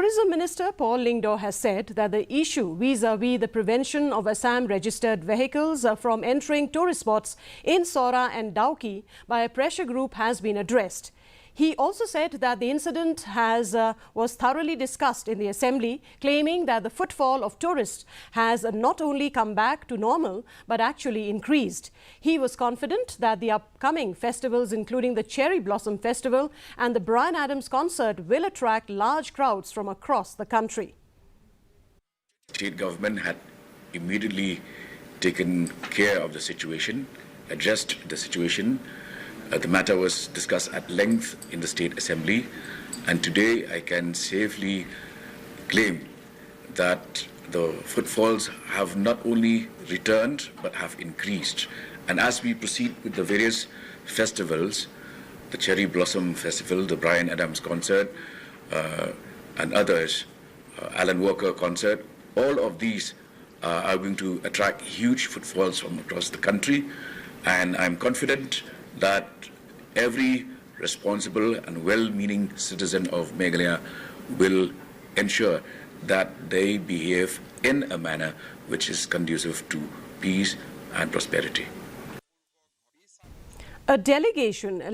Tourism Minister Paul Lyngdoh has said that the issue vis-a-vis the prevention of Assam-registered vehicles from entering tourist spots in Sora and Dauki by a pressure group has been addressed. He also said that the incident was thoroughly discussed in the Assembly, claiming that the footfall of tourists has not only come back to normal, but actually increased. He was confident that the upcoming festivals, including the Cherry Blossom Festival and the Bryan Adams concert, will attract large crowds from across the country. State government had immediately taken care of the situation, addressed the situation. The matter was discussed at length in the State Assembly, and today I can safely claim that the footfalls have not only returned but have increased. And as we proceed with the various festivals, the Cherry Blossom Festival, the Bryan Adams concert, and others, Alan Walker concert, all of these are going to attract huge footfalls from across the country, and I'm confident that every responsible and well-meaning citizen of Meghalaya will ensure that they behave in a manner which is conducive to peace and prosperity. A delegation